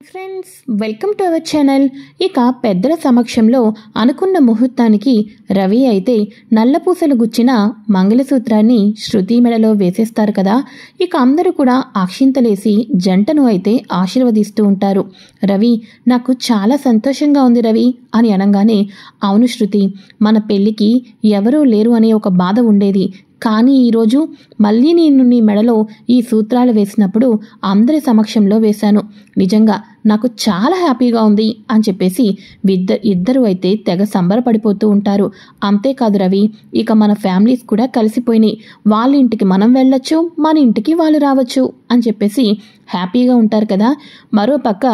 Friends, welcome to our channel. ఇక పెద్దల సమక్షంలో అనుకున్న ముహూర్తానికి రవి అయితే నల్లపూసలు గుచ్చిన మంగళసూత్రాన్ని శృతి మెడలో వేసేస్తారు కదా. ఇక అందరూ కూడా అక్షింతలేసి జంటను అయితే ఆశీర్వదిస్తూ ఉంటారు. రవి, నాకు చాలా సంతోషంగా ఉంది రవి అని అనగానే, అవును శృతి, మన పెళ్ళికి ఎవరూ లేరు అనే ఒక బాధ ఉండేది, కానీ ఈరోజు మళ్ళీ నేను నీ మెడలో ఈ సూత్రాలు వేసినప్పుడు అందరి సమక్షంలో వేశాను. నిజంగా నాకు చాలా హ్యాపీగా ఉంది అని చెప్పేసి ఇద్దరు అయితే తెగ సంబరపడిపోతూ ఉంటారు. అంతేకాదు రవి, ఇక మన ఫ్యామిలీస్ కూడా కలిసిపోయినాయి. వాళ్ళ ఇంటికి మనం వెళ్ళొచ్చు, మన ఇంటికి వాళ్ళు రావచ్చు అని చెప్పేసి హ్యాపీగా ఉంటారు కదా. మరోపక్క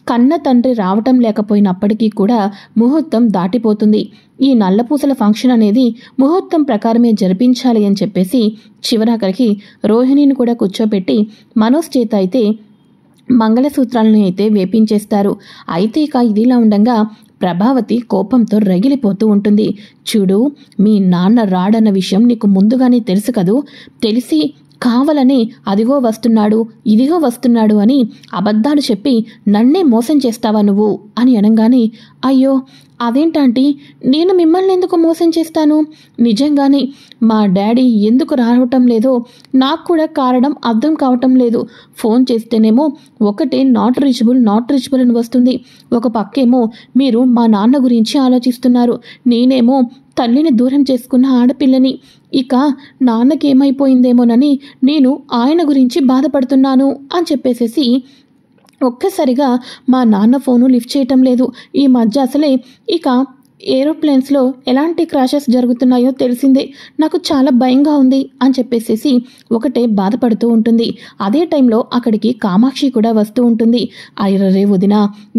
కన్న తండ్రి రావటం లేకపోయినప్పటికీ కూడా ముహూర్తం దాటిపోతుంది. ఈ నల్లపూసల ఫంక్షన్ అనేది ముహూర్తం ప్రకారమే జరిపించాలి అని చెప్పేసి చివరాఖరికి రోహిణిని కూడా కూర్చోబెట్టి మనోజ్ చేత అయితే మంగళసూత్రాలను అయితే వేపించేస్తారు. అయితే ఇక ఇదిలా ఉండగా ప్రభావతి కోపంతో రగిలిపోతూ ఉంటుంది. చూడు, మీ నాన్న రాడన్న విషయం నీకు ముందుగానే తెలుసు కదూ, తెలిసి కావాలని అదిగో వస్తున్నాడు, ఇదిగో వస్తున్నాడు అని అబద్ధాలు చెప్పి నన్నే మోసం చేస్తావా నువ్వు అని అనగానే, అయ్యో అదేంటంటీ, నేను మిమ్మల్ని ఎందుకు మోసం చేస్తాను? నిజంగానే మా డాడీ ఎందుకు రావటం లేదో నాకు కూడా కారణం అర్థం కావటం లేదు. ఫోన్ చేస్తేనేమో ఒకటే నాట్ రీచబుల్ అని వస్తుంది. ఒక పక్కేమో మీరు మా నాన్న గురించి ఆలోచిస్తున్నారు, నేనేమో తల్లిని దూరం చేసుకున్న ఆడపిల్లని. ఇక నాన్నకేమైపోయిందేమోనని నేను ఆయన గురించి బాధపడుతున్నాను అని చెప్పేసేసి ఒక్కసారిగా మా నాన్న ఫోను లిఫ్ట్ చేయటం లేదు. ఈ మధ్య అసలే ఇక ఏరోప్లేన్స్లో ఎలాంటి క్రాషెస్ జరుగుతున్నాయో తెలిసిందే, నాకు చాలా భయంగా ఉంది అని చెప్పేసేసి ఒకటే బాధపడుతూ ఉంటుంది. అదే టైంలో అక్కడికి కామాక్షి కూడా వస్తూ ఉంటుంది. అయ్యరే వదిన,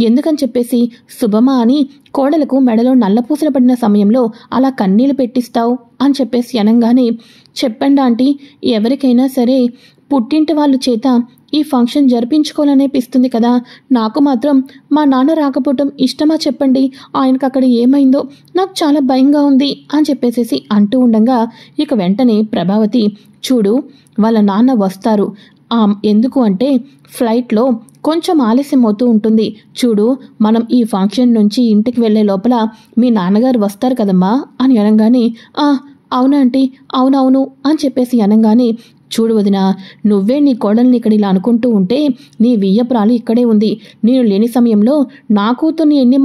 ఎందుకని చెప్పేసి శుభమా అని కోడలకు మెడలో నల్లపూసలు పడిన సమయంలో అలా కన్నీళ్లు పెట్టిస్తావు అని చెప్పేసి అనగానే, చెప్పండి ఆంటీ, ఎవరికైనా సరే పుట్టింటి వాళ్ళ చేత ఈ ఫంక్షన్ జరిపించుకోవాలనిపిస్తుంది కదా, నాకు మాత్రం మా నాన్న రాకపోవటం ఇష్టమా చెప్పండి, ఆయనకు అక్కడ ఏమైందో నాకు చాలా భయంగా ఉంది అని చెప్పేసేసి అంటూ ఉండగా ఇక వెంటనే ప్రభావతి, చూడు వాళ్ళ నాన్న వస్తారు, ఎందుకు అంటే ఫ్లైట్లో కొంచెం ఆలస్యం అవుతూ ఉంటుంది. చూడు, మనం ఈ ఫంక్షన్ నుంచి ఇంటికి వెళ్ళే లోపల మీ నాన్నగారు వస్తారు కదమ్మా అని అనగానే, అవునా ఆంటీ, అవునవును అని చెప్పేసి అనగానే, చూడు వదిన, నువ్వే నీ కోడల్ని ఇక్కడ ఇలా అనుకుంటూ ఉంటే నీ వియ్యపురాలు ఇక్కడే ఉంది. నేను లేని సమయంలో నా కూతుర్ని ఎన్ని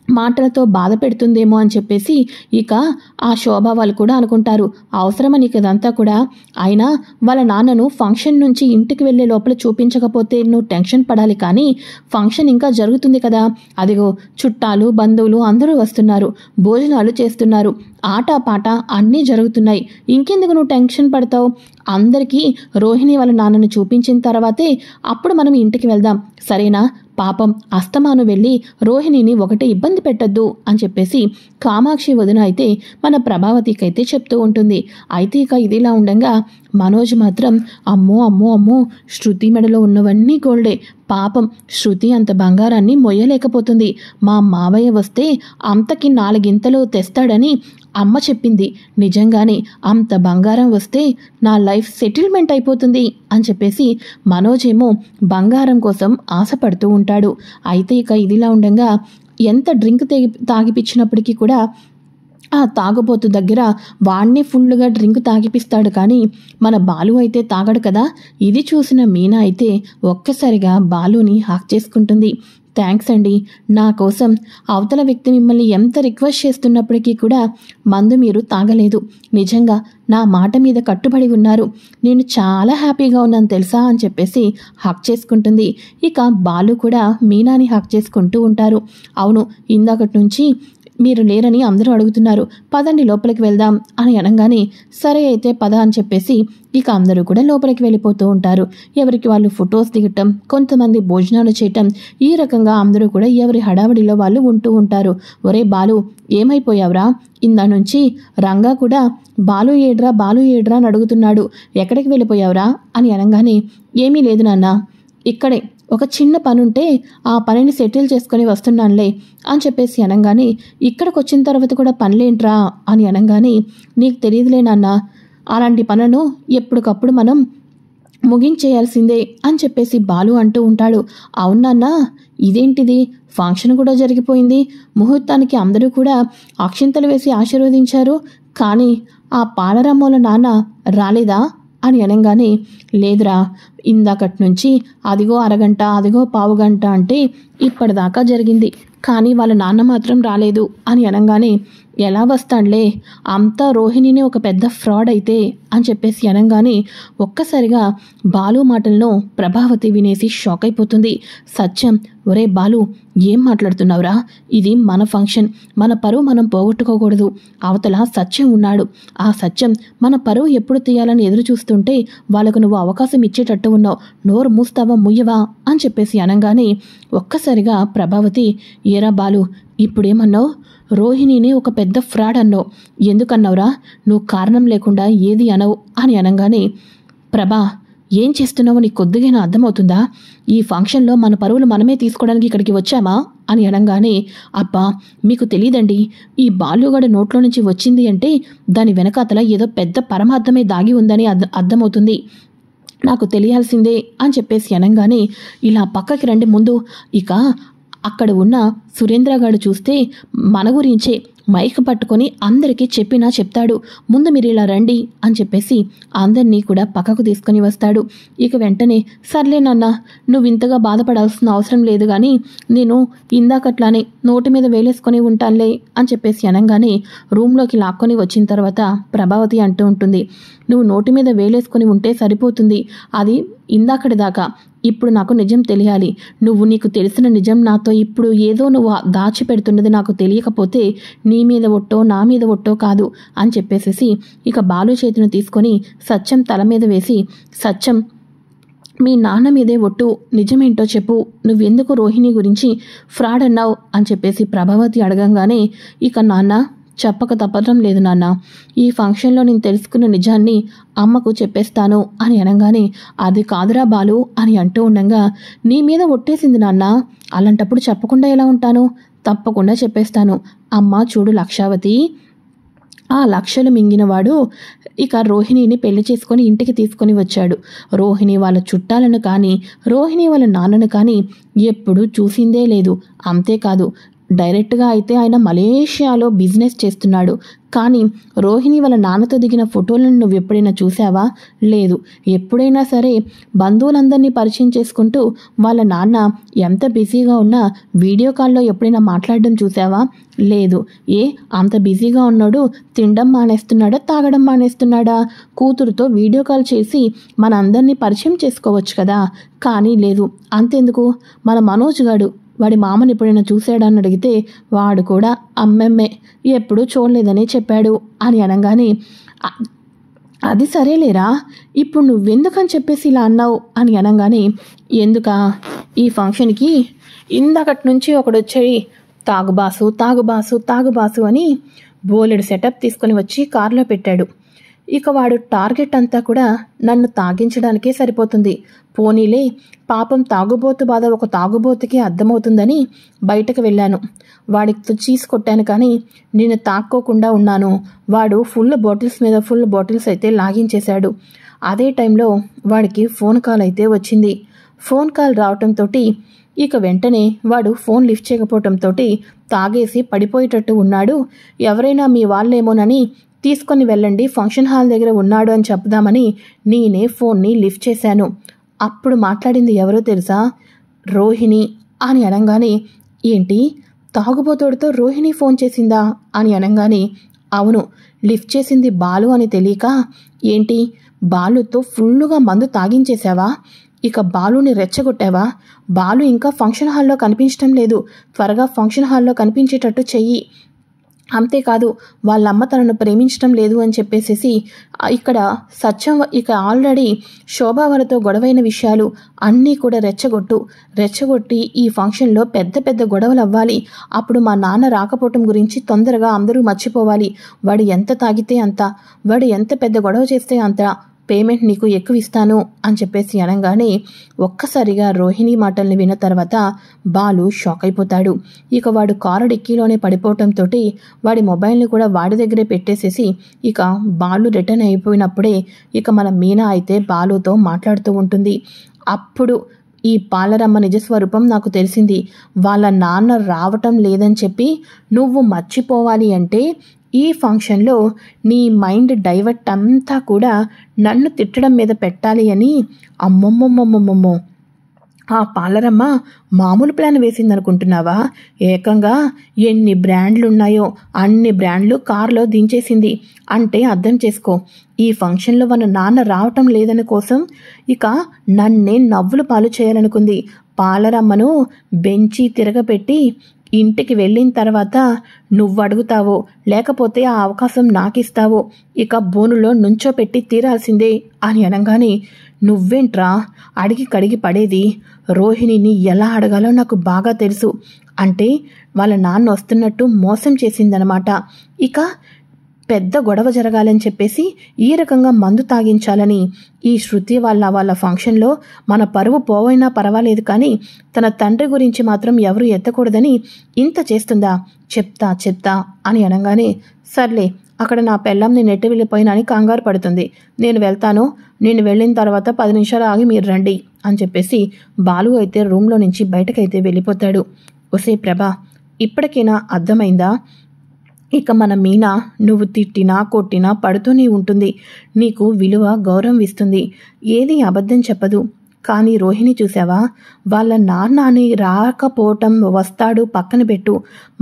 మాటలతో బాధ పెడుతుందేమో అని చెప్పేసి ఇక ఆ శోభ వాళ్ళు కూడా అనుకుంటారు. అవసరమా నీకు ఇదంతా కూడా? అయినా వాళ్ళ నాన్నను ఫంక్షన్ నుంచి ఇంటికి వెళ్ళే లోపల చూపించకపోతే నువ్వు టెన్షన్ పడాలి, కానీ ఫంక్షన్ ఇంకా జరుగుతుంది కదా, అదిగో చుట్టాలు బంధువులు అందరూ వస్తున్నారు, భోజనాలు చేస్తున్నారు, ఆట పాట అన్నీ జరుగుతున్నాయి, ఇంకెందుకు నువ్వు టెన్షన్ పడతావు? అందరికీ రోహిణి వాళ్ళ నాన్నను చూపించిన తర్వాతే అప్పుడు మనం ఇంటికి వెళ్దాం, సరేనా? పాపం అస్తమాను వెళ్ళి రోహిణిని ఒకటే ఇబ్బంది పెట్టద్దు అని చెప్పేసి కామాక్షి వదిన అయితే మన ప్రభావతికైతే చెప్తూ ఉంటుంది. అయితే ఇక ఇదిలా ఉండగా మనోజ్ మాత్రం, అమ్మో అమ్మో అమ్మో, శృతి మెడలో ఉన్నవన్నీ గోల్డే, పాపం శృతి అంత బంగారాన్ని మొయ్యలేకపోతుంది, మా మావయ్య వస్తే అంతకి 4 గింతలు తెస్తాడని అమ్మ చెప్పింది, నిజంగానే అంత బంగారం వస్తే నా లైఫ్ సెటిల్మెంట్ అయిపోతుంది అని చెప్పేసి మనోజ్ ఏమో బంగారం కోసం ఆశపడుతూ ఉంటాడు. అయితే ఇక ఇదిలా ఉండగా ఎంత డ్రింక్ తాగిపించినప్పటికీ కూడా ఆ తాగుబోతు దగ్గర వాణ్ణి ఫుల్గా డ్రింక్ తాగిపిస్తాడు, కానీ మన బాలు అయితే తాగడు కదా. ఇది చూసిన మీనా అయితే ఒక్కసారిగా బాలుని హాక్ చేసుకుంటుంది. థ్యాంక్స్ అండి, నా కోసం అవతల వ్యక్తి మిమ్మల్ని ఎంత రిక్వెస్ట్ చేస్తున్నప్పటికీ కూడా మందు మీరు తాగలేదు, నిజంగా నా మాట మీద కట్టుబడి ఉన్నారు, నేను చాలా హ్యాపీగా ఉన్నాను తెలుసా అని చెప్పేసి హక్ చేసుకుంటుంది. ఇక బాలు కూడా మీనాని హక్ చేసుకుంటూ ఉంటారు. అవును, ఇందాకటి నుంచి మీరు లేరని అందరూ అడుగుతున్నారు, పదండి లోపలికి వెళ్దాం అని అనగానే, సరే అయితే పద అని చెప్పేసి ఇక అందరూ కూడా లోపలికి వెళ్ళిపోతూ ఉంటారు. ఎవరికి వాళ్ళు ఫొటోస్ దిగటం, కొంతమంది భోజనాలు చేయటం, ఈ రకంగా అందరూ కూడా ఎవరి హడావడిలో వాళ్ళు ఉంటూ ఉంటారు. ఒరే బాలు, ఏమైపోయావురా? ఇందా నుంచి రంగా కూడా బాలు ఏడ్రా అని అడుగుతున్నాడు, ఎక్కడికి వెళ్ళిపోయావురా అని అనగానే, ఏమీ లేదు నాన్న, ఇక్కడే ఒక చిన్న పనుంటే ఆ పనిని సెటిల్ చేసుకొని వస్తున్నానులే అని చెప్పేసి అనగానే, ఇక్కడికి వచ్చిన తర్వాత కూడా పనులేంట్రా అని అనగానే, నీకు తెలియదులే నాన్న, అలాంటి పనులను ఎప్పటికప్పుడు మనం ముగించేయాల్సిందే అని చెప్పేసి బాలు అంటూ ఉంటాడు. అవునన్నా, ఇదేంటిది, ఫంక్షన్ కూడా జరిగిపోయింది, ముహూర్తానికి అందరూ కూడా అక్షింతలు వేసి ఆశీర్వదించారు, కానీ ఆ పాలరమ్మోల నాన్న రాలేదా అని అనగానే, లేదురా, ఇందాకటి నుంచి అదిగో అరగంట, అదిగో పావుగంట అంటే ఇప్పటిదాకా జరిగింది, కానీ వాళ్ళ నాన్న మాత్రం రాలేదు అని అనగానే, ఎలా వస్తాడులే, అంతా రోహిణిని ఒక పెద్ద ఫ్రాడ్ అయితే అని చెప్పేసి అనగానే ఒక్కసారిగా బాలు మాటలను ప్రభావతి వినేసి షాక్ అయిపోతుంది. సత్యం, ఒరే బాలు, ఏం మాట్లాడుతున్నావురా, ఇది మన ఫంక్షన్, మన పరువు మనం పోగొట్టుకోకూడదు, అవతల సత్యం ఉన్నాడు, ఆ సత్యం మన పరువు ఎప్పుడు తీయాలని ఎదురు చూస్తుంటే వాళ్ళకు నువ్వు అవకాశం ఇచ్చేటట్టు ఉన్నావు, నోరు మూస్తావా ముయ్యవా అని చెప్పేసి అనగానే ఒక్కసారిగా ప్రభావతి, ఏరా బాలు, ఇప్పుడేమన్నావు, రోహిణిని ఒక పెద్ద ఫ్రాడ్ అన్నావు, ఎందుకన్నావురా, నువ్వు కారణం లేకుండా ఏది అనవు అని అనగానే, ప్రభా, ఏం చేస్తున్నావో నీకు కొద్దిగా అర్థమవుతుందా, ఈ ఫంక్షన్లో మన పరువులు మనమే తీసుకోవడానికి ఇక్కడికి వచ్చామా అని అనగానే, అబ్బా మీకు తెలియదండి, ఈ బాలుగాడి నోట్లో నుంచి వచ్చింది అంటే దాని వెనకాతల ఏదో పెద్ద పరమార్థమే దాగి ఉందని అర్థమవుతుంది, నాకు తెలియాల్సిందే అని చెప్పేసి అనగానే, ఇలా పక్కకి రండి ముందు, ఇక అక్కడ ఉన్న సురేంద్రగాడు చూస్తే మన గురించే మైక్ పట్టుకొని అందరికీ చెప్పినా చెప్తాడు, ముందు మీరు ఇలా రండి అని చెప్పేసి అందరినీ కూడా పక్కకు తీసుకొని వస్తాడు. ఇక వెంటనే, సర్లే నాన్న, నువ్వు ఇంతగా బాధపడాల్సిన అవసరం లేదు, కానీ నేను ఇందాకట్లానే నోటి మీద వేలేసుకొని ఉంటానులే అని చెప్పేసి అనగానే రూమ్లోకి లాక్కొని వచ్చిన తర్వాత ప్రభావతి అంటూ ఉంటుంది, నువ్వు నోటి మీద వేలేసుకొని ఉంటే సరిపోతుంది, అది ఇందాకటి దాకా, ఇప్పుడు నాకు నిజం తెలియాలి, నువ్వు నీకు తెలిసిన నిజం నాతో ఇప్పుడు ఏదో నువ్వు దాచిపెడుతున్నది నాకు తెలియకపోతే నీ మీద ఒట్టో నా మీద ఒట్టో కాదు అని చెప్పేసేసి ఇక బాలు చేతిని తీసుకొని సత్యం తల మీద వేసి, సత్యం, మీ నాన్న మీదే ఒట్టు, నిజమేంటో చెప్పు, నువ్వెందుకు రోహిణి గురించి ఫ్రాడ్ అన్నావు అని చెప్పేసి ప్రభావతి అడగంగానే, ఇక నాన్న చెప్పక తప్పడం లేదు నాన్న, ఈ ఫంక్షన్లో నేను తెలుసుకున్న నిజాన్ని అమ్మకు చెప్పేస్తాను అని అనగానే, అది కాదురా బాలు అని అంటూ ఉండగా, నీ మీద ఒట్టేసింది నాన్న, అలాంటప్పుడు చెప్పకుండా ఎలా ఉంటాను, తప్పకుండా చెప్పేస్తాను, అమ్మ చూడు లక్షావతి, ఆ లక్షలు మింగినవాడు ఇక రోహిణిని పెళ్లి చేసుకొని ఇంటికి తీసుకొని వచ్చాడు, రోహిణి వాళ్ళ చుట్టాలను కానీ రోహిణి వాళ్ళ నాన్నను కానీ ఎప్పుడూ చూసిందే లేదు, అంతేకాదు డైరెక్ట్గా అయితే ఆయన మలేషియాలో బిజినెస్ చేస్తున్నాడు, కానీ రోహిణి వాళ్ళ నాన్నతో దిగిన ఫోటోలను నువ్వు ఎప్పుడైనా చూసావా, లేదు, ఎప్పుడైనా సరే బంధువులందరినీ పరిచయం చేసుకుంటూ వాళ్ళ నాన్న ఎంత బిజీగా ఉన్నా వీడియో కాల్లో ఎప్పుడైనా మాట్లాడడం చూసావా, లేదు, ఏ అంత బిజీగా ఉన్నాడు, తినడం మానేస్తున్నాడా, తాగడం మానేస్తున్నాడా, కూతురుతో వీడియో కాల్ చేసి మన అందరినీ పరిచయం చేసుకోవచ్చు కదా, కానీ లేదు, అంతెందుకు, మన మనోజ్ గాడు వాడి మామని ఎప్పుడైనా చూశాడని అడిగితే వాడు కూడా అమ్మెమ్మే, ఎప్పుడూ చూడలేదని చెప్పాడు అని అనగానే, అది సరేలేరా, ఇప్పుడు నువ్వెందుకని చెప్పేసి ఇలా అన్నావు అని అనగానే, ఎందుకా, ఈ ఫంక్షన్కి ఇందాకటి నుంచి ఒకడు వచ్చి తాగుబాసు తాగుబాసు తాగుబాసు అని బోలెడు సెటప్ తీసుకొని వచ్చి కారులో పెట్టాడు, ఇక వాడు టార్గెట్ అంతా కూడా నన్ను తాగించడానికే సరిపోతుంది, పోనీలే పాపం తాగుబోతు బాధ ఒక తాగుబోతుకి అర్థమవుతుందని బయటకు వెళ్ళాను, వాడికి చీజ్ కొట్టాను, కానీ నేను తాక్కోకుండా ఉన్నాను, వాడు ఫుల్ బాటిల్స్ మీద ఫుల్ బాటిల్స్ అయితే లాగించేశాడు, అదే టైంలో వాడికి ఫోన్ కాల్ అయితే వచ్చింది, ఫోన్ కాల్ రావటంతో ఇక వెంటనే వాడు ఫోన్ లిఫ్ట్ చేయకపోవటంతో తాగేసి పడిపోయేటట్టు ఉన్నాడు, ఎవరైనా మీ వాళ్ళేమోనని తీసుకొని వెళ్ళండి, ఫంక్షన్ హాల్ దగ్గర ఉన్నాడు అని చెప్దామని నేనే ఫోన్ని లిఫ్ట్ చేశాను, అప్పుడు మాట్లాడింది ఎవరో తెలుసా, రోహిణి అని అనగానే, ఏంటి, తాగుబోతోడితో రోహిణి ఫోన్ చేసిందా అని అనగానే, అవును, లిఫ్ట్ చేసింది బాలు అని తెలియక, ఏంటి బాలుతో ఫుల్లుగా మందు తాగించేశావా, ఇక బాలుని రెచ్చగొట్టావా, బాలు ఇంకా ఫంక్షన్ హాల్లో కనిపించటం లేదు, త్వరగా ఫంక్షన్ హాల్లో కనిపించేటట్టు చెయ్యి, అంతేకాదు వాళ్ళమ్మ తనను ప్రేమించడం లేదు అని చెప్పేసేసి ఇక్కడ సత్యం ఇక ఆల్రెడీ శోభావరతో గొడవైన విషయాలు అన్నీ కూడా రెచ్చగొట్టి ఈ ఫంక్షన్లో పెద్ద పెద్ద గొడవలు అవ్వాలి, అప్పుడు మా నాన్న రాకపోవటం గురించి తొందరగా అందరూ మర్చిపోవాలి, వాడు ఎంత తాగితే అంత, వాడు ఎంత పెద్ద గొడవ చేస్తే అంత పేమెంట్ నీకు ఎక్కువ ఇస్తాను అని చెప్పేసి అనగానే ఒక్కసారిగా రోహిణి మాటల్ని విన్న తర్వాత బాలు షాక్ అయిపోతాడు. ఇక వాడు కారు డిక్కీలోనే పడిపోవటంతో వాడి మొబైల్ని కూడా వాడి దగ్గరే పెట్టేసేసి ఇక బాలు రిటర్న్ అయిపోయినప్పుడే ఇక మన మీనా అయితే బాలుతో మాట్లాడుతూ ఉంటుంది. అప్పుడు ఈ పాలరమ్మ నిజస్వరూపం నాకు తెలిసింది. వాళ్ళ నాన్న రావటం లేదని చెప్పి నువ్వు మర్చిపోవాలి అంటే ఈ ఫంక్షన్లో నీ మైండ్ డైవర్ట్ అంతా కూడా నన్ను తిట్టడం మీద పెట్టాలి అని. అమ్మమ్మమ్మమ్మమ్మమ్మో, ఆ పాలరమ్మ మామూలు ప్లాన్ వేసిందనుకుంటున్నావా? ఏకంగా ఎన్ని బ్రాండ్లు ఉన్నాయో అన్ని బ్రాండ్లు కారులో దించేసింది. అంటే అర్థం చేసుకో, ఈ ఫంక్షన్లో మన నాన్న రావటం లేదని కోసం ఇక నన్నే నవ్వులు పాలు చేయాలనుకుంది. పాలరమ్మను బెంచి తిరగపెట్టి ఇంటికి వెళ్ళిన తర్వాత నువ్వు అడుగుతావో లేకపోతే ఆ అవకాశం నాకిస్తావో ఇక బోనులో నుంచోపెట్టి తీరాల్సిందే అని అనగానే, నువ్వేంట్రా అడిగి కడిగి పడేది? రోహిణిని ఎలా అడగాలో నాకు బాగా తెలుసు. అంటే వాళ్ళ నాన్న వస్తున్నట్టు మోసం చేసిందనమాట. ఇక పెద్ద గొడవ జరగాలని చెప్పేసి ఈ రకంగా మందు తాగించాలని ఈ శృతి వాళ్ళ ఫంక్షన్లో మన పరువు పోవైనా పర్వాలేదు, కానీ తన తండ్రి గురించి మాత్రం ఎవరు ఎత్తకూడదని ఇంత చేస్తుందా? చెప్తా అని అనగానే, సర్లే అక్కడ నా పెళ్ళంని నెట్టి వెళ్ళిపోయినా అని కంగారు పడుతుంది, నేను వెళ్తాను, నేను వెళ్ళిన తర్వాత 10 నిమిషాలు ఆగి మీరు రండి అని చెప్పేసి బాలు అయితే రూమ్లో నుంచి బయటకైతే వెళ్ళిపోతాడు. ఒసే ప్రభా, ఇప్పటికైనా అర్థమైందా? ఇక మన మీనా నువ్వు తిట్టినా కొట్టినా పడుతూనే ఉంటుంది. నీకు విలువ గౌరవం ఇస్తుంది, ఏది అబద్ధం చెప్పదు. కానీ రోహిణి చూసావా, వాళ్ళ నాన్న అని రాకపోవటం వస్తాడు పక్కన పెట్టు,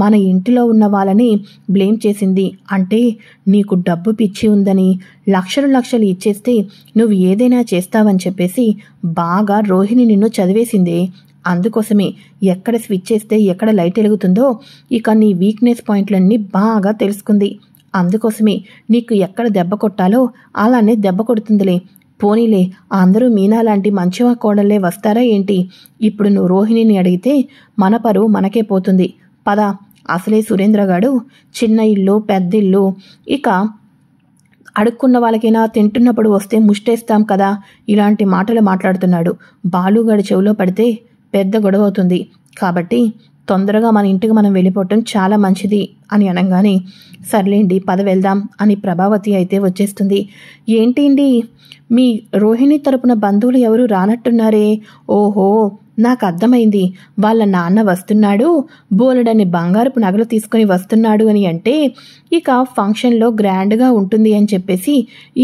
మన ఇంటిలో ఉన్న వాళ్ళని బ్లేమ్ చేసింది. అంటే నీకు డబ్బు పిచ్చి ఉందని లక్షలు ఇచ్చేస్తే నువ్వు ఏదైనా చేస్తావని చెప్పేసి బాగా రోహిణి నిన్ను చదివేసిందే. అందుకోసమే ఎక్కడ స్విచ్ చేస్తే ఎక్కడ లైట్ వెలుగుతుందో ఇక నీ వీక్నెస్ పాయింట్లన్నీ బాగా తెలుసుకుంది. అందుకోసమే నీకు ఎక్కడ దెబ్బ కొట్టాలో అలానే దెబ్బ కొడుతుందిలే. పోనీలే, అందరూ మీనా లాంటి మంచివా కోడళ్ళే వస్తారా ఏంటి? ఇప్పుడు నువ్వు రోహిణిని అడిగితే మన పరువు మనకే పోతుంది. పద, అసలే సురేంద్రగాడు చిన్న ఇల్లు పెద్ద ఇల్లు, ఇక అడుక్కున్న వాళ్ళకైనా తింటున్నప్పుడు వస్తే ముష్టేస్తాం కదా, ఇలాంటి మాటలు మాట్లాడుతున్నాడు. బాలుగాడి చెవిలో పడితే పెద్ద గొడవ అవుతుంది. కాబట్టి తొందరగా మన ఇంటికి మనం వెళ్ళిపోవటం చాలా మంచిది అని అనగానే, సర్లేండి పద వెళ్దాం అని ప్రభావతి అయితే వచ్చేస్తుంది. ఏంటి మీ రోహిణి తరపున బంధువులు ఎవరు రానట్టున్నారే? ఓహో, నాకు అర్థమైంది, వాళ్ళ నాన్న వస్తున్నాడు, బోలెడని బంగారపు నగలు తీసుకుని వస్తున్నాడు అని అంటే ఇక ఫంక్షన్లో గ్రాండ్గా ఉంటుంది అని చెప్పేసి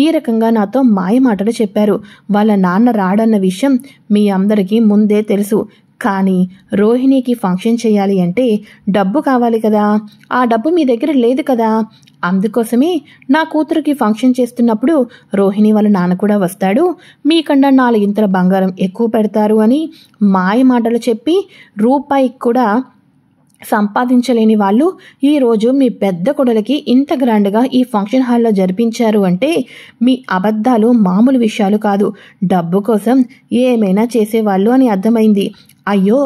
ఈ రకంగా నాతో మాయ మాటలు చెప్పారు. వాళ్ళ నాన్న రాడన్న విషయం మీ అందరికీ ముందే తెలుసు. కానీ రోహిణికి ఫంక్షన్ చేయాలి అంటే డబ్బు కావాలి కదా, ఆ డబ్బు మీ దగ్గర లేదు కదా. అందుకోసమే నా కూతురికి ఫంక్షన్ చేస్తున్నప్పుడు రోహిణి వాళ్ళ నాన్న కూడా వస్తాడు, మీకన్నా 4 ఇంతల బంగారం ఎక్కువ పెడతారు అని మాయ మాటలు చెప్పి రూపాయికి కూడా సంపాదించలేని వాళ్ళు ఈరోజు మీ పెద్ద కొడలకి ఇంత గ్రాండ్గా ఈ ఫంక్షన్ హాల్లో జరిపించారు అంటే మీ అబద్ధాలు మామూలు విషయాలు కాదు, డబ్బు కోసం ఏమైనా చేసేవాళ్ళు అని అర్థమైంది. అయ్యో,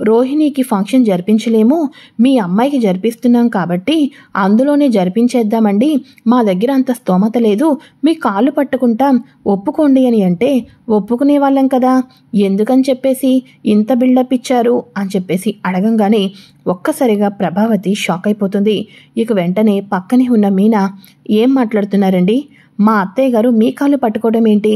రోహిణికి ఫంక్షన్ జరిపించలేము, మీ అమ్మాయికి జరిపిస్తున్నాం కాబట్టి అందులోనే జరిపించేద్దామండి, మా దగ్గర అంత స్తోమత లేదు, మీ కాళ్ళు పట్టుకుంటాం ఒప్పుకోండి అని అంటే ఒప్పుకునే వాళ్ళం కదా, ఎందుకని చెప్పేసి ఇంత బిల్డప్ ఇచ్చారు అని చెప్పేసి అడగంగానే ఒక్కసారిగా ప్రభావతి షాక్ అయిపోతుంది. ఇక వెంటనే పక్కనే ఉన్న మీనా, ఏం మాట్లాడుతున్నారండి? మా అత్తయ్య గారు మీ కాళ్ళు పట్టుకోవడం ఏంటి?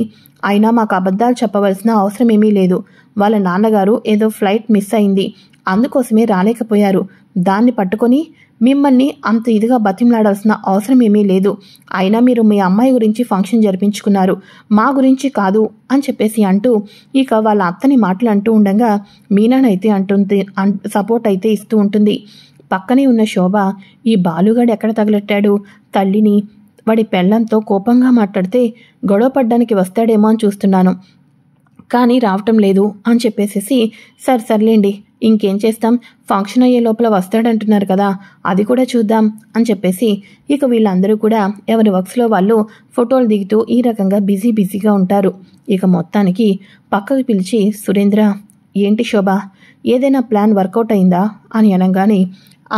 అయినా మాకు అబద్ధాలు చెప్పవలసిన అవసరం ఏమీ లేదు. వాళ్ళ నాన్నగారు ఏదో ఫ్లైట్ మిస్ అయింది, అందుకోసమే రాలేకపోయారు, దాన్ని పట్టుకొని మిమ్మల్ని అంత ఇదిగా బతిమలాడాల్సిన అవసరం ఏమీ లేదు. అయినా మీరు మీ అమ్మాయి గురించి ఫంక్షన్ జరిపించుకున్నారు, మా గురించి కాదు అని చెప్పేసి అంటూ ఇక వాళ్ళ అత్తని మాటలు అంటూ ఉండగా మీనానైతే అంటుంది సపోర్ట్ అయితే ఇస్తూ ఉంటుంది. పక్కనే ఉన్న శోభ, ఈ బాలుగాడు ఎక్కడ తగలెట్టాడు తల్లిని, వాడి పెళ్ళంతో కోపంగా మాట్లాడితే గొడవ పడ్డానికి వస్తాడేమో అని చూస్తున్నాను, కానీ రావటం లేదు అని చెప్పేసేసి సర్లేండి ఇంకేం చేస్తాం, ఫంక్షన్ అయ్యే లోపల వస్తాడంటున్నారు కదా, అది కూడా చూద్దాం అని చెప్పేసి ఇక వీళ్ళందరూ కూడా ఎవరి వర్క్స్లో వాళ్ళు ఫోటోలు దిగుతూ ఈ రకంగా బిజీగా ఉంటారు. ఇక మొత్తానికి పక్కకు పిలిచి, సురేంద్ర, ఏంటి శోభ, ఏదైనా ప్లాన్ వర్కౌట్ అయిందా అని అనగానే,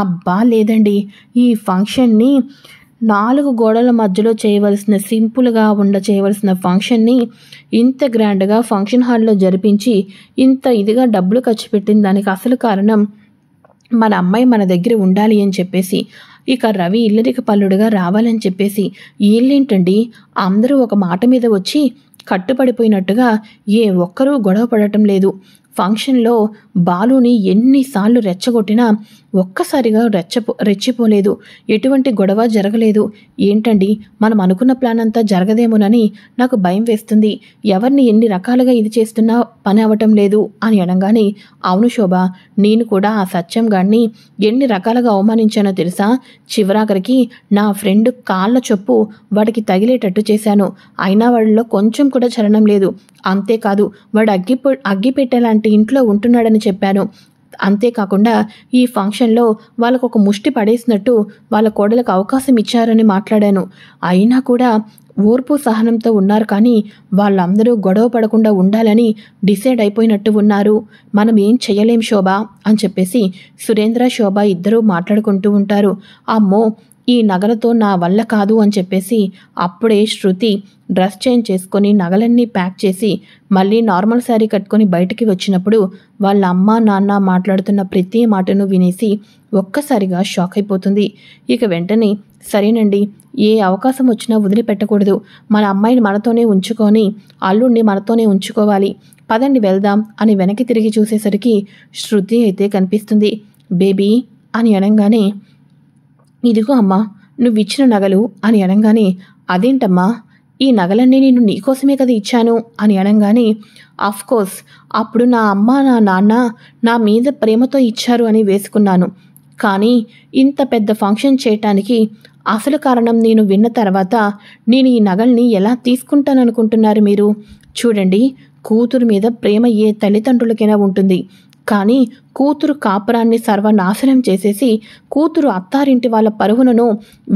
అబ్బా లేదండి, ఈ ఫంక్షన్ని 4 గోడల మధ్యలో చేయవలసిన సింపుల్గా చేయవలసిన ఫంక్షన్ని ఇంత గ్రాండ్గా ఫంక్షన్ హాల్లో జరిపించి ఇంత ఇదిగా డబ్బులు ఖర్చు పెట్టిన దానికి అసలు కారణం మన అమ్మాయి మన దగ్గర ఉండాలి అని చెప్పేసి, ఇక రవి ఇల్లరిక పల్లుడుగా రావాలని చెప్పేసి. వీళ్ళేంటండి అందరూ ఒక మాట మీద వచ్చి కట్టుపడిపోయినట్టుగా ఏ ఒక్కరూ గొడవ పడటం లేదు. ఫంక్షన్లో బాలుని ఎన్నిసార్లు రెచ్చగొట్టినా ఒక్కసారిగా రెచ్చిపోలేదు. ఎటువంటి గొడవ జరగలేదు. ఏంటండి మనం అనుకున్న ప్లాన్ అంతా జరగదేమోనని నాకు భయం వేస్తుంది. ఎవరిని ఎన్ని రకాలుగా ఇది చేస్తున్నా పని అవ్వటం లేదు అని అనగానే, అవును శోభ, నేను కూడా ఆ సత్యం గాడిని ఎన్ని రకాలుగా అవమానించానో తెలుసా? చివరాఖరికి నా ఫ్రెండ్ కాళ్ళ చొప్పు వాడికి తగిలేటట్టు చేశాను. అయినా వాడిలో కొంచెం కూడా చలనం లేదు. అంతేకాదు వాడు అగ్గిపెట్టేలాంటి ఇంట్లో ఉంటున్నాడని చెప్పాను. అంతేకాకుండా ఈ ఫంక్షన్లో వాళ్ళకు ఒక ముష్టి పడేసినట్టు వాళ్ళ కోడలకు అవకాశం ఇచ్చారని మాట్లాడాను. అయినా కూడా ఓర్పు సహనంతో ఉన్నారు. కానీ వాళ్ళందరూ గొడవ పడకుండా ఉండాలని డిసైడ్ అయిపోయినట్టు ఉన్నారు. మనం ఏం చెయ్యలేం శోభ అని చెప్పేసి సురేంద్ర శోభ ఇద్దరూ మాట్లాడుకుంటూ ఉంటారు. అమ్మో ఈ నగలతో నా వల్ల కాదు అని చెప్పేసి అప్పుడే శృతి డ్రెస్ చేంజ్ చేసుకొని నగలన్నీ ప్యాక్ చేసి మళ్ళీ నార్మల్ శారీ కట్టుకొని బయటికి వచ్చినప్పుడు వాళ్ళ అమ్మ నాన్న మాట్లాడుతున్న ప్రతి మాటను వినేసి ఒక్కసారిగా షాక్ అయిపోతుంది. ఇక వెంటనే సరేనండి, ఏ అవకాశం వచ్చినా వదిలిపెట్టకూడదు. మన అమ్మాయిని మనతోనే ఉంచుకొని అల్లుడిని మనతోనే ఉంచుకోవాలి. పదండి వెళ్దాం అని వెనక్కి తిరిగి చూసేసరికి శృతి అయితే కనిపిస్తుంది. బేబీ అని అనగానే, ఇదిగో అమ్మా నువ్విచ్చిన నగలు అని అనగానే, అదేంటమ్మా ఈ నగలన్నీ నేను నీకోసమే కదా ఇచ్చాను అని అనగానే, ఆఫ్కోర్స్ అప్పుడు నా అమ్మ నా నాన్న నా మీద ప్రేమతో ఇచ్చారు అని వేసుకున్నాను. కానీ ఇంత పెద్ద ఫంక్షన్ చేయటానికి అసలు కారణం నేను విన్న తర్వాత నేను ఈ నగల్ని ఎలా తీసుకుంటాననుకుంటున్నారు మీరు? చూడండి, కూతురు మీద ప్రేమ ఏ తల్లిదండ్రులకైనా ఉంటుంది. కానీ కూతురు కాపురాన్ని సర్వనాశనం చేసేసి కూతురు అత్తారింటి వాళ్ళ పరువులను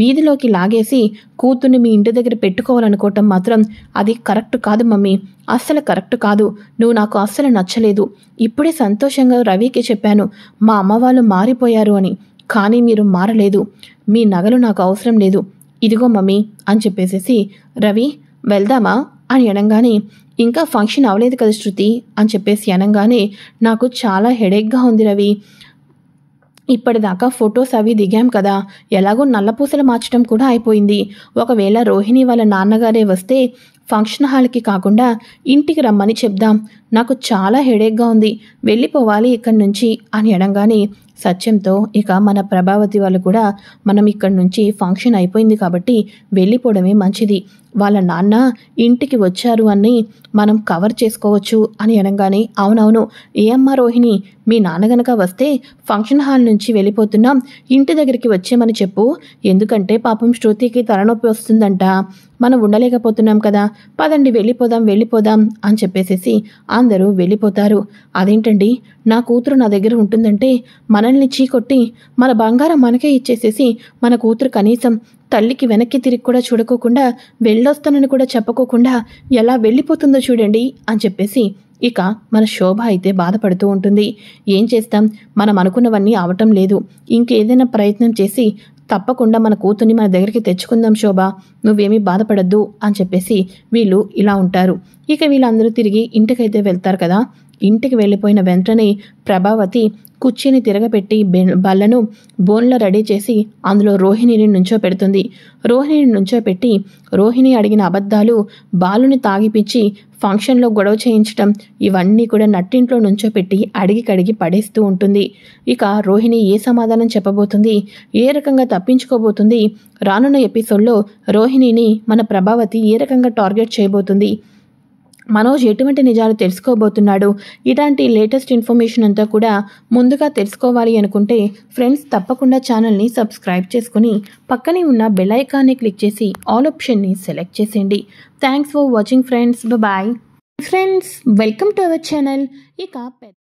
వీధిలోకి లాగేసి కూతుర్ని మీ ఇంటి దగ్గర పెట్టుకోవాలనుకోవటం మాత్రం అది కరెక్ట్ కాదు మమ్మీ. అస్సలు కరెక్ట్ కాదు. నువ్వు నాకు అస్సలు నచ్చలేదు. ఇప్పుడే సంతోషంగా రవికి చెప్పాను మా అమ్మ వాళ్ళు మారిపోయారు అని. కానీ మీరు మారలేదు. మీ నగలు నాకు అవసరం లేదు. ఇదిగో మమ్మీ అని చెప్పేసేసి రవి వెళ్దామా అని అనగానే, ఇంకా ఫంక్షన్ అవ్వలేదు కదా శృతి అని చెప్పేసి అనగానే, నాకు చాలా హెడేక్గా ఉంది రవి. ఇప్పటిదాకా ఫొటోస్ అవి దిగాం కదా, ఎలాగో నల్లపూసలు మార్చడం కూడా అయిపోయింది. ఒకవేళ రోహిణి వాళ్ళ నాన్నగారే వస్తే ఫంక్షన్ హాల్కి కాకుండా ఇంటికి రమ్మని చెప్దాం. నాకు చాలా హెడేక్గా ఉంది, వెళ్ళిపోవాలి ఇక్కడి నుంచి అని అనగానే సత్యంతో, ఇక మన ప్రభావతి వాళ్ళు కూడా మనం ఇక్కడి నుంచి ఫంక్షన్ అయిపోయింది కాబట్టి వెళ్ళిపోవడమే మంచిది. వాళ్ళ నాన్న ఇంటికి వచ్చారు అని మనం కవర్ చేసుకోవచ్చు అని అనగానే, అవునవును ఏ అమ్మ రోహిణి, మీ నాన్న గనక వస్తే ఫంక్షన్ హాల్ నుంచి వెళ్ళిపోతున్నాం, ఇంటి దగ్గరికి వచ్చేమని చెప్పు. ఎందుకంటే పాపం శృతికి తలనొప్పి వస్తుందంట, మనం ఉండలేకపోతున్నాం కదా, పదండి వెళ్ళిపోదాం అని చెప్పేసేసి అందరూ వెళ్ళిపోతారు. అదేంటండి నా కూతురు నా దగ్గర ఉంటుందంటే మనల్ని చీకొట్టి మన బంగారం మనకే ఇచ్చేసేసి మన కూతురు కనీసం తల్లికి వెనక్కి తిరిగి కూడా చూడకోకుండా వెళ్ళొస్తానని కూడా చెప్పుకోకుండా ఎలా వెళ్ళిపోతుందో చూడండి అని చెప్పేసి ఇక మన శోభ అయితే బాధపడుతూ ఉంటుంది. ఏం చేస్తాం, మనం అనుకున్నవన్నీ అవటం లేదు. ఇంకేదైనా ప్రయత్నం చేసి తప్పకుండా మన కూతుర్ని మన దగ్గరికి తెచ్చుకుందాం శోభ, నువ్వేమీ బాధపడద్దు అని చెప్పేసి వీళ్ళు ఇలా ఉంటారు. ఇక వీళ్ళందరూ తిరిగి ఇంటికైతే వెళ్తారు కదా. ఇంటికి వెళ్ళిపోయిన వెంటనే ప్రభావతి కుర్చీని తిరగపెట్టి బల్లను బోన్లో రెడీ చేసి అందులో రోహిణిని నుంచోపెడుతుంది. రోహిణిని నుంచోపెట్టి రోహిణి అడిగిన అబద్ధాలు, బాలుని తాగిపిచ్చి ఫంక్షన్లో గొడవ చేయించటం, ఇవన్నీ కూడా నట్టింట్లో నుంచోపెట్టి అడిగి పడేస్తూ ఉంటుంది. ఇక రోహిణి ఏ సమాధానం చెప్పబోతుంది, ఏ రకంగా తప్పించుకోబోతుంది, రానున్న ఎపిసోడ్లో రోహిణిని మన ప్రభావతి ఏ రకంగా టార్గెట్ చేయబోతుంది, మనోజ్ ఎటువంటి నిజాలు తెలుసుకోబోతున్నాడు, ఇలాంటి లేటెస్ట్ ఇన్ఫర్మేషన్ అంతా కూడా ముందుగా తెలుసుకోవాలి అనుకుంటే ఫ్రెండ్స్ తప్పకుండా ఛానల్ని సబ్స్క్రైబ్ చేసుకుని పక్కనే ఉన్న బెల్ ఐకాన్ని క్లిక్ చేసి ఆల్ ఆప్షన్ని సెలెక్ట్ చేసేయండి. Thanks for watching friends. Bye friends, welcome to our channel. ఇక